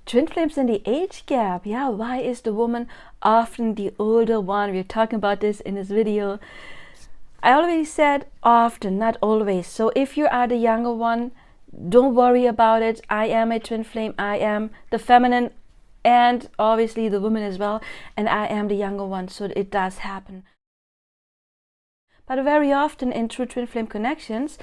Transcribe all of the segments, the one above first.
Twin flames and the age gap. Yeah, why is the woman often the older one? We're talking about this in this video. I already said often, not always. So if you are the younger one, don't worry about it. I am a twin flame. I am the feminine and obviously the woman as well. And I am the younger one. So it does happen. But very often in true twin flame connections,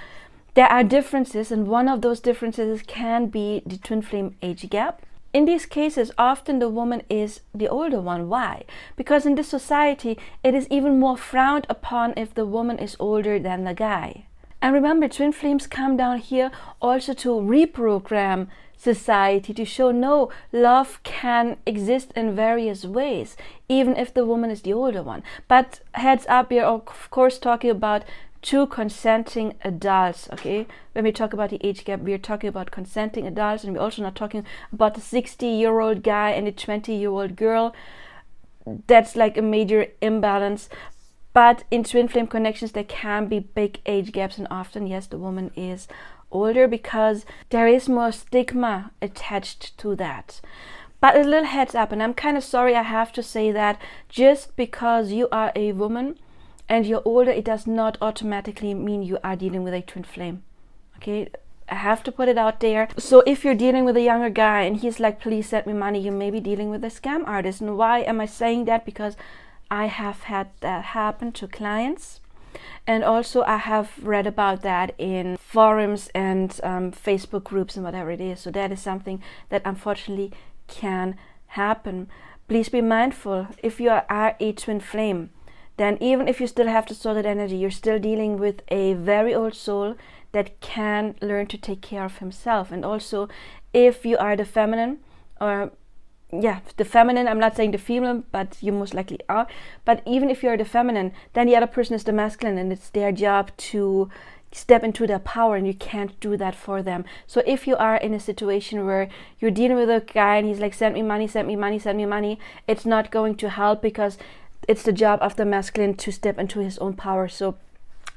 there are differences. And one of those differences can be the twin flame age gap. In these cases, often the woman is the older one. Why? Because in this society, it is even more frowned upon if the woman is older than the guy. And remember, twin flames come down here also to reprogram society, to show no, love can exist in various ways, even if the woman is the older one. But heads up, we are of course talking about two consenting adults, okay? When we talk about the age gap, we are talking about consenting adults, and we're also not talking about the 60-year-old guy and the 20-year-old girl. That's like a major imbalance. But in twin flame connections, there can be big age gaps, and often, yes, the woman is older because there is more stigma attached to that. But a little heads up, and I'm kind of sorry I have to say that, just because you are a woman and you're older, it does not automatically mean you are dealing with a twin flame. Okay, I have to put it out there. So if you're dealing with a younger guy and he's like, please send me money, you may be dealing with a scam artist. And why am I saying that? Because I have had that happen to clients. And also I have read about that in forums and Facebook groups and whatever it is. So that is something that unfortunately can happen. Please be mindful, if you are a twin flame, then even if you still have distorted energy, you're still dealing with a very old soul that can learn to take care of himself. And also, if you are the feminine, or the feminine, I'm not saying the female, but you most likely are. But even if you're the feminine, then the other person is the masculine, and it's their job to step into their power, and you can't do that for them. So if you are in a situation where you're dealing with a guy and he's like, send me money, send me money, send me money, it's not going to help, because it's the job of the masculine to step into his own power. So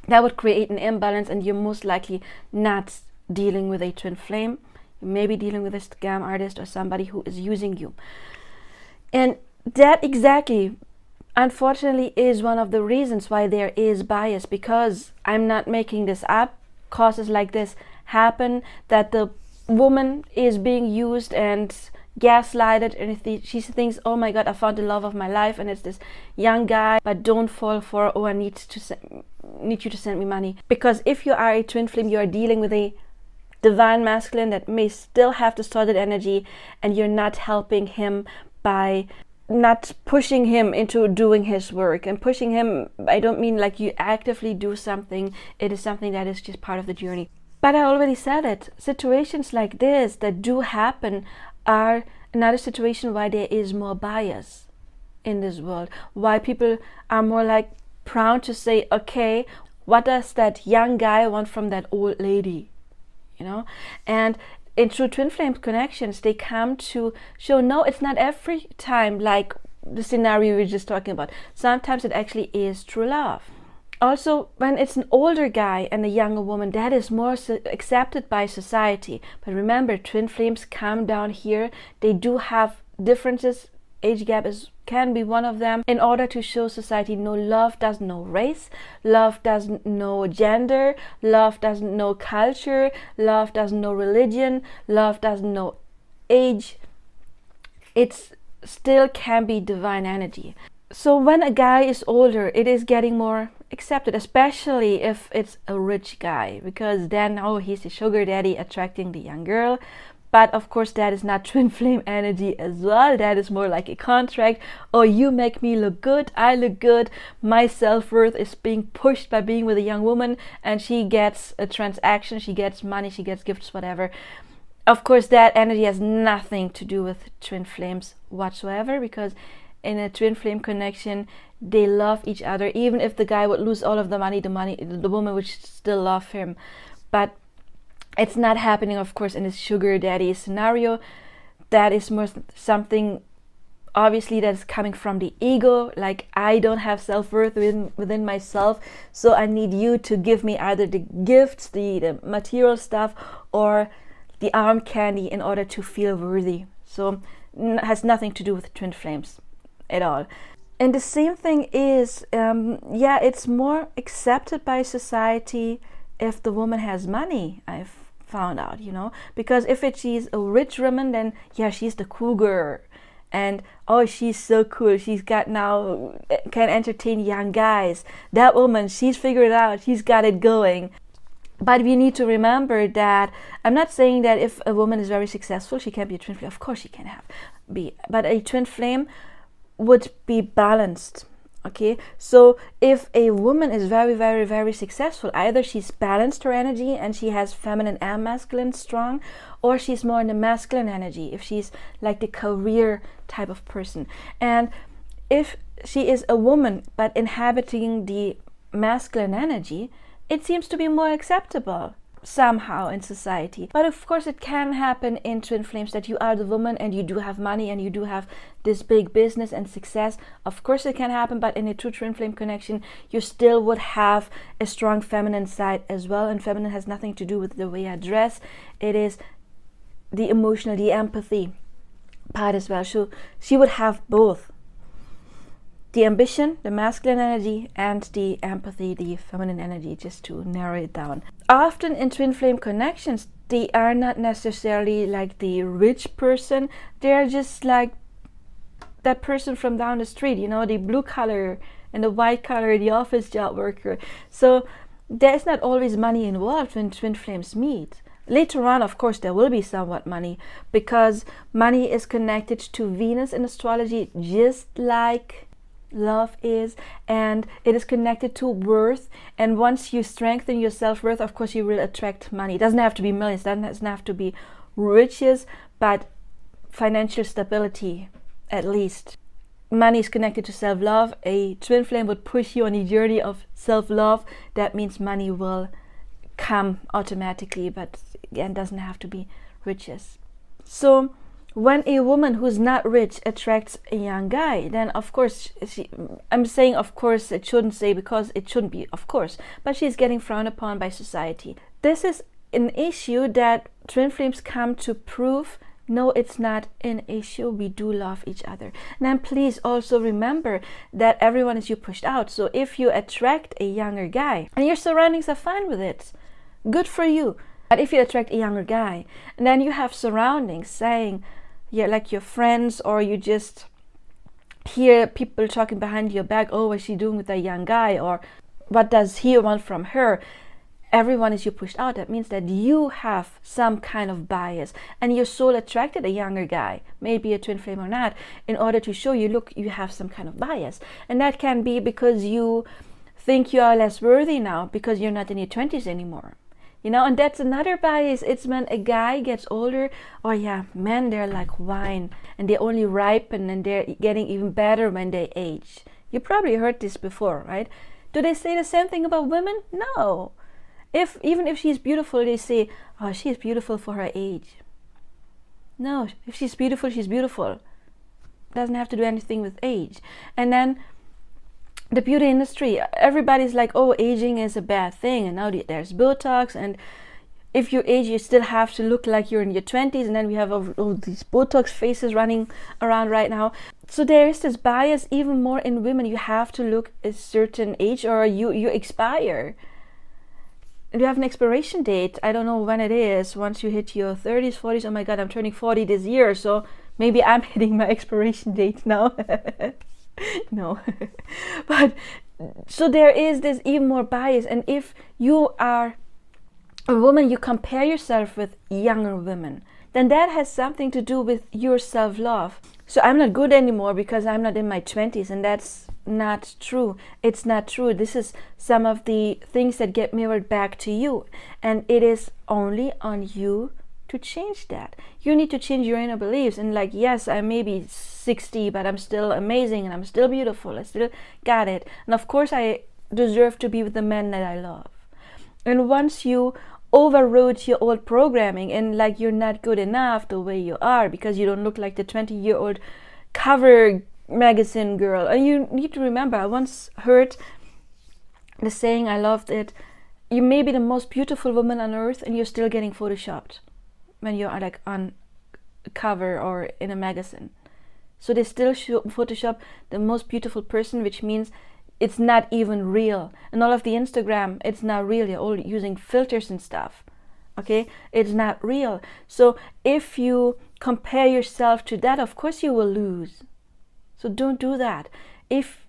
that would create an imbalance, and you're most likely not dealing with a twin flame. You may be dealing with a scam artist or somebody who is using you. And that exactly, unfortunately, is one of the reasons why there is bias, because I'm not making this up. Causes like this happen, that the woman is being used and gaslighted, and she thinks, oh my god, I found the love of my life, and it's this young guy. But don't fall for, oh, I need you to send me money. Because if you are a twin flame, you are dealing with a divine masculine that may still have distorted energy, and you're not helping him by not pushing him into doing his work. And pushing him, I don't mean like you actively do something. It is something that is just part of the journey. But I already said it, situations like this that do happen are another situation why there is more bias in this world, why people are more like proud to say, okay, what does that young guy want from that old lady, you know? And in true twin flame connections, they come to show, no, it's not every time like the scenario we were just talking about. Sometimes it actually is true love. Also, when it's an older guy and a younger woman, that is more accepted by society. But remember, twin flames come down here. They do have differences. Age gap can be one of them, in order to show society, no, love doesn't know race, love doesn't know gender, love doesn't know culture, love doesn't know religion, love doesn't know age. It still can be divine energy. So when a guy is older, it is getting more accepted, especially if it's a rich guy, because then, oh, he's a sugar daddy attracting the young girl. But of course, that is not twin flame energy as well. That is more like a contract. Oh, you make me look good, I look good, my self-worth is being pushed by being with a young woman, and she gets a transaction, she gets money, she gets gifts, whatever. Of course, that energy has nothing to do with twin flames whatsoever, because in a twin flame connection, they love each other. Even if the guy would lose all of the money, the woman would still love him. But it's not happening, of course, in this sugar daddy scenario. That is more something, obviously, that is coming from the ego. Like, I don't have self-worth within myself, so I need you to give me either the gifts, the material stuff, or the arm candy in order to feel worthy. So has nothing to do with twin flames at all. And the same thing is, it's more accepted by society if the woman has money, I've found out, because if she's a rich woman, then she's the cool girl. And she's so cool, she's got now, can entertain young guys. That woman, she's figured it out, she's got it going. But we need to remember that I'm not saying that if a woman is very successful, she can't be a twin flame. Of course she can be. But a twin flame would be balanced. Okay, so if a woman is very, very, very successful, either she's balanced her energy and she has feminine and masculine strong, or she's more in the masculine energy, if she's like the career type of person. And if she is a woman but inhabiting the masculine energy, it seems to be more acceptable somehow in society. But of course it can happen in twin flames that you are the woman and you do have money and you do have this big business and success. Of course it can happen, but in a true twin flame connection you still would have a strong feminine side as well. And feminine has nothing to do with the way I dress. It is the emotional, the empathy part as well. So she would have both. The ambition, the masculine energy, and the empathy, the feminine energy, just to narrow it down. Often in twin flame connections, they are not necessarily like the rich person. They're just like that person from down the street, the blue collar and the white collar, the office job worker. So there's not always money involved when twin flames meet. Later on, of course, there will be somewhat money, because money is connected to Venus in astrology, just like love is, and it is connected to worth. And once you strengthen your self-worth, of course you will attract money. It doesn't have to be millions, it doesn't have to be riches, but financial stability at least. Money is connected to self-love. A twin flame would push you on a journey of self-love. That means money will come automatically, but again, doesn't have to be riches. So when a woman who's not rich attracts a young guy, then of course, I'm saying of course, it shouldn't say, because it shouldn't be of course, but she's getting frowned upon by society. This is an issue that twin flames come to prove. No, it's not an issue. We do love each other. And then please also remember that everyone is you pushed out. So if you attract a younger guy and your surroundings are fine with it, good for you. But if you attract a younger guy and then you have surroundings saying, like your friends, or you just hear people talking behind your back, what's she doing with that young guy, or what does he want from her? Everyone is you pushed out. That means that you have some kind of bias, and your soul attracted a younger guy, maybe a twin flame or not, in order to show you, look, you have some kind of bias. And that can be because you think you are less worthy now because you're not in your 20s anymore. And that's another bias. It's when a guy gets older, men, they're like wine, and they only ripen and they're getting even better when they age. You probably heard this before, right? Do they say the same thing about women? No. Even if she's beautiful, they say, she's beautiful for her age. No, if she's beautiful, she's beautiful. Doesn't have to do anything with age. And then the beauty industry, everybody's like, aging is a bad thing, and now there's Botox, and if you age, you still have to look like you're in your 20s, and then we have all these Botox faces running around right now. So there is this bias even more in women. You have to look a certain age, or you expire. You have an expiration date. I don't know when it is. Once you hit your 30s, 40s, oh my God, I'm turning 40 this year, so maybe I'm hitting my expiration date now. No. But so there is this even more bias. And if you are a woman, you compare yourself with younger women, then that has something to do with your self-love. So I'm not good anymore because I'm not in my 20s, and that's not true. It's not true. This is some of the things that get mirrored back to you, and it is only on you to change that. You need to change your inner beliefs, and yes, I may be 60, but I'm still amazing, and I'm still beautiful. I still got it, and of course I deserve to be with the men that I love. And once you overrode your old programming and you're not good enough the way you are because you don't look like the 20-year-old cover magazine girl. And you need to remember, I once heard the saying, I loved it: you may be the most beautiful woman on earth and you're still getting photoshopped. when you're like on cover or in a magazine. So they still Photoshop the most beautiful person, which means it's not even real. And all of the Instagram, it's not real. You're all using filters and stuff. Okay, it's not real. So if you compare yourself to that, of course you will lose. So don't do that. If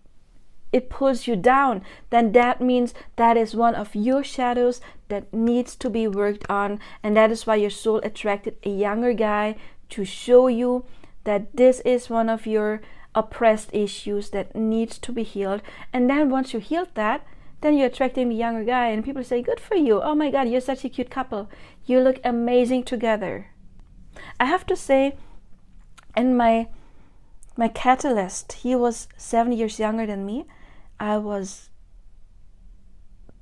it pulls you down, then that means that is one of your shadows that needs to be worked on, and that is why your soul attracted a younger guy, to show you that this is one of your oppressed issues that needs to be healed. And then once you healed that, then you're attracting the younger guy, and people say, good for you, oh my god, you're such a cute couple, you look amazing together. I have to say, in my catalyst, he was 7 years younger than me. I was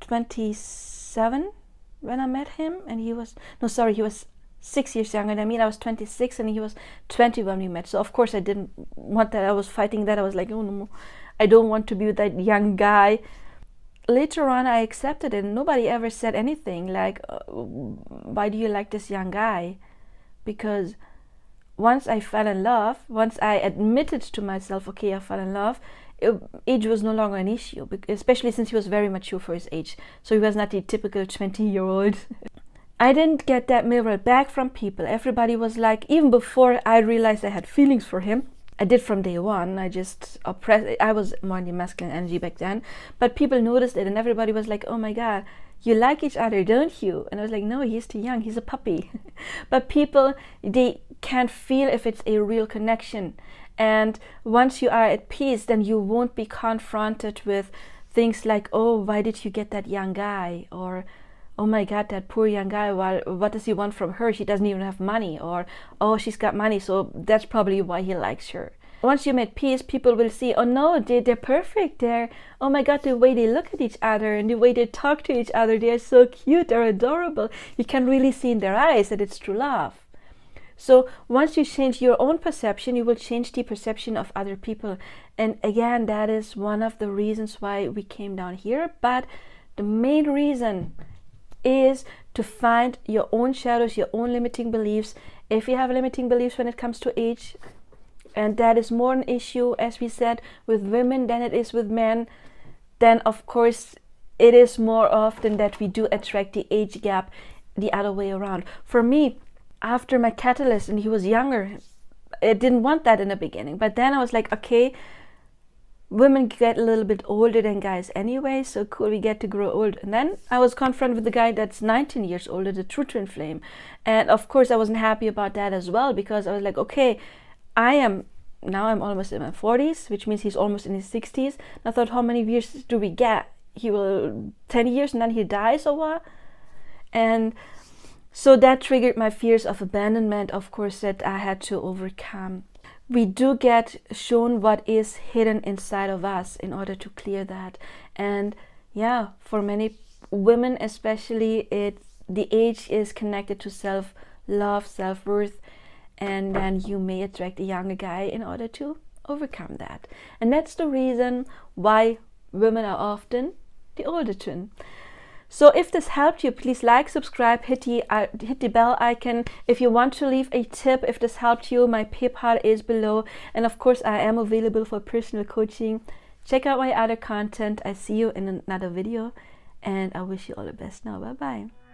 27 when I met him, and he was 6 years younger than me, and I was 26 and he was 20 when we met. So of course I didn't want that. I was fighting that. I was like, oh no, I don't want to be with that young guy. Later on I accepted it, and nobody ever said anything like, why do you like this young guy? Because once I fell in love, once I admitted to myself, okay, I fell in love, age was no longer an issue, especially since he was very mature for his age. So he was not the typical 20-year-old. I didn't get that mirror back from people. Everybody was like, even before I realized I had feelings for him, I did from day one. I just oppressed. I was more in the masculine energy back then, but people noticed it, and everybody was like, oh my god, you like each other, don't you? And I was like, no, he's too young, he's a puppy. But people, they can't feel if it's a real connection. And once you are at peace, then you won't be confronted with things like, oh, why did you get that young guy? Or, oh my god, that poor young guy, well, what does he want from her? She doesn't even have money. Or, oh, she's got money, so that's probably why he likes her. Once you make peace, people will see, oh no, they're perfect. Oh my god, the way they look at each other and the way they talk to each other, they're so cute, they're adorable. You can really see in their eyes that it's true love. So once you change your own perception, you will change the perception of other people. And again, that is one of the reasons why we came down here. But the main reason is to find your own shadows, your own limiting beliefs. If you have limiting beliefs when it comes to age, and that is more an issue, as we said, with women than it is with men, then of course it is more often that we do attract the age gap the other way around. For me, after my catalyst and he was younger, I didn't want that in the beginning, but then I was like, okay, women get a little bit older than guys anyway, so cool, we get to grow old. And then I was confronted with the guy that's 19 years older, the true twin flame, and of course I wasn't happy about that as well, because I was like, okay, I'm almost in my 40s, which means he's almost in his 60s. And I thought, how many years do we get? He will 10 years and then he dies or what? And so that triggered my fears of abandonment, of course, that I had to overcome. We do get shown what is hidden inside of us in order to clear that. And yeah, for many women especially, the age is connected to self-love, self-worth, and then you may attract a younger guy in order to overcome that. And that's the reason why women are often the older twin. So if this helped you, please like, subscribe, hit the bell icon. If you want to leave a tip, if this helped you, my PayPal is below. And of course, I am available for personal coaching. Check out my other content. I see you in another video, and I wish you all the best now. Bye bye.